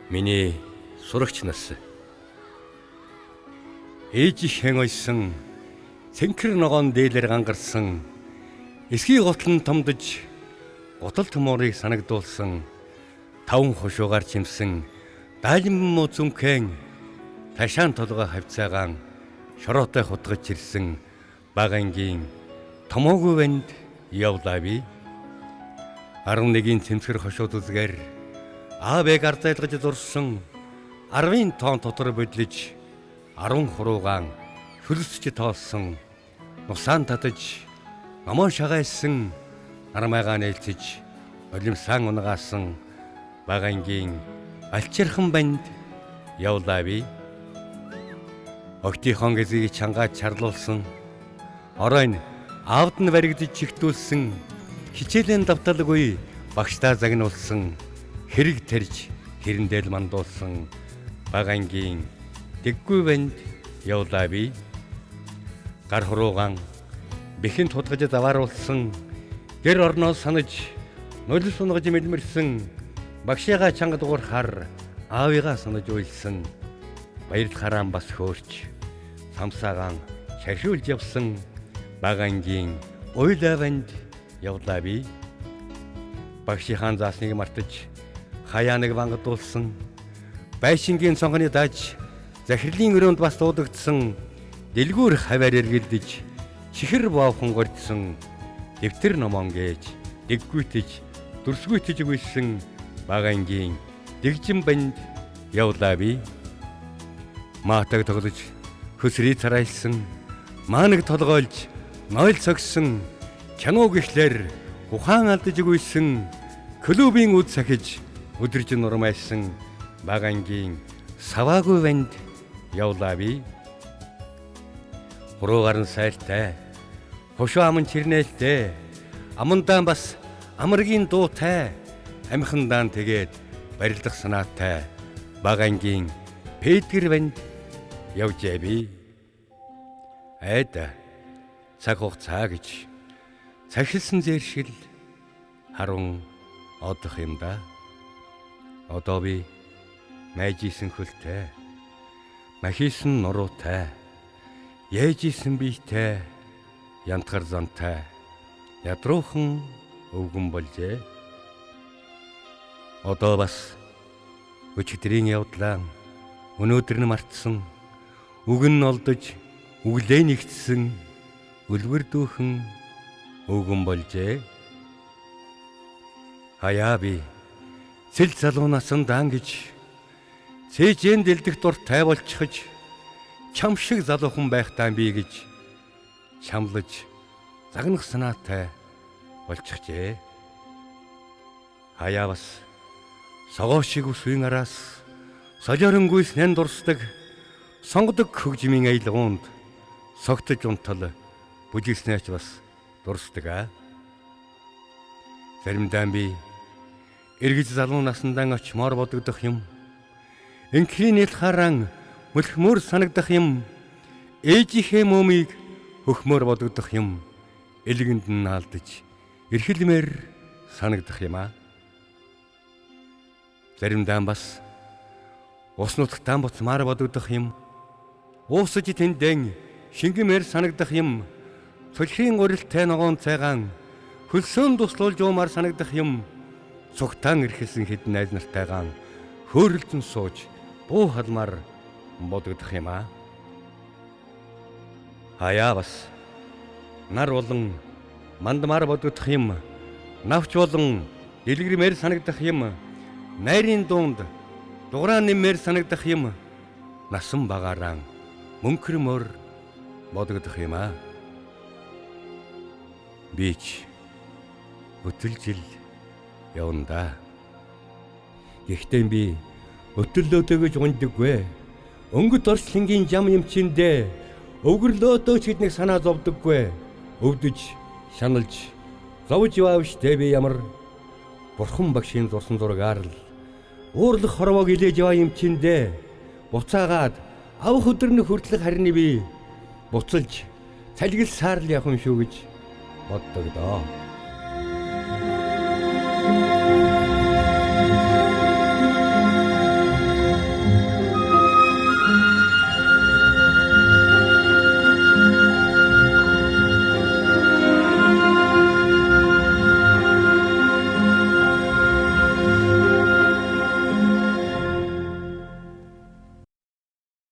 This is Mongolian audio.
Миний сурагч нас. Ээжийнхэн ойсон цэнхэр ногоон дээлэр гангарсан эсхий готлон томдож гутал төмөрийг санагдуулсан таван хошуугаар чимсэн даалин муу зүнхэн ташаан толгой хавцаагаан шороотой хутгаж ирсэн багангийн томоогүй банд явлаа би 11-ийн цэмсгэр хошууд үзгээр аавыг ардайлгаж дурсан 10-ын тоон дотор бодлиж 10 хуруугаан хөлсч тоолсон нусаан татаж намаа шагайсан армайгаа нээлтэж олимсан унагаасан багангийн алчирхан банд явлаа би огтихон гэзийг чангаад чарлуулсан оройн аавд нь баригдаж чигтүүлсэн хичээлийн давталгүй багштаа загнуулсан хэрэг тарж хэрэндэл мандуулсан багангийн дэггүй банд явлаа би гар хуруугаан бэхэн тутгаж давааруулсан гэр орноо санаж нуль сунгаж мэлмэрсэн багшигаа чанга дуурхаар аавыгаа санаж уйлсан баярт хараан бас хөөрч самсаагаан шаршуулж явсан багангийн уйлаа банд явлаа би багшийн заасныг мартаж хаяаныг вангадуулсан байшингийн цонхны даж захирлын өрөөнд бас дуудагдсан дэлгүүр хаваар эргэлдэж чихэр боовхон гордсон дэвтэр номон гэж дэггүйтэж дүрсгүйтэж өгүүлсэн багангийн дэгжин банд явлаа би маатаг тоглож хөсрий царайлсан маанаг толгойлж нойл цогсон кино гэхлээр ухаан алдаж өгүүлсэн клубын үд сахиж өдөрж нурмайсан багангийн саваагүй банд явлаа би хуруугаар нь сайртай хошуу аман чирнээлтэй амандаан бас амаргийн дуутай амхандаа тэгээд барилдах санаатай багангийн Петр банд явжээ би айда цаг хугацаа гэж цахилсан зэршил харун одох юм да одоо би майжисэн хөлтэй махисэн нуруутай яажисэн биетэй янтгар зантай ядруухан өвгөн болжээ одоо бас өчигдрийн явдлаа өнөөдөр нь мартсан үгэн нь олдож үглээ нэгтсэн үлгэр дүүхэн өвгөн болжээ хаяа би цэл залуунаас даангиж цээжэн дэлдэх дуртай болчихж чам шиг залуухан байхдаа би гэж чамлаж загнах санаатай болчихжээ хаяа бас согоо шиг үсвийн араас солиорнгүйс нэн дурсдаг сонгодог хөгжмийн аялгуунд согтож унтал бүжигснээч бас дурсдаг заримдаа би эргэж залуу насандаа очмоор бодогдох юм инхрийн нэлхаран мөлхмөр санагдах юм ээжийнхээ мөмийг хөхмөр бодогдох юм элгэнд нь наалдаж эрхэлмээр санагдах юм заримдаа бас ус нутагтаа буцмаар бодогдох юм уусаж тэндэн шингэмээр санагдах юм цөлхийн гурилтай ногоон цайгаан хөлсөөн туслуулж уумаар санагдах юм цугтаан ирхэсэн хэдэн найз нартайгаан хөөрөлдөн сууж буу халмаар бодогдох юм хаяа бас нар болон мандмаар бодогдох юм навч болон дэлгэрмээр санагдах юм найрын дунд дуграа нэмээр санагдах юм насан багаараа мөнхөрмөр бодогдох юм бич өтөлжил явна. Гэхдээ би өтөллөөдөө гэж ундаггүй. Өнгөт орчлонгийн жам юмчиндээ өвгөрлөөдөө ч гэднийг санаа зовдөггүй. Өвдөж, шаналж, зовж яваа штэ би ямар бурхан багшийн зурсан зургаар л Уурлах хорвоог илээж яваа юм чиндээ. Буцаагаад авах өдрний хүртэлх харин би буцалж цалгил саарл явах юм шүү гэж боддог доо.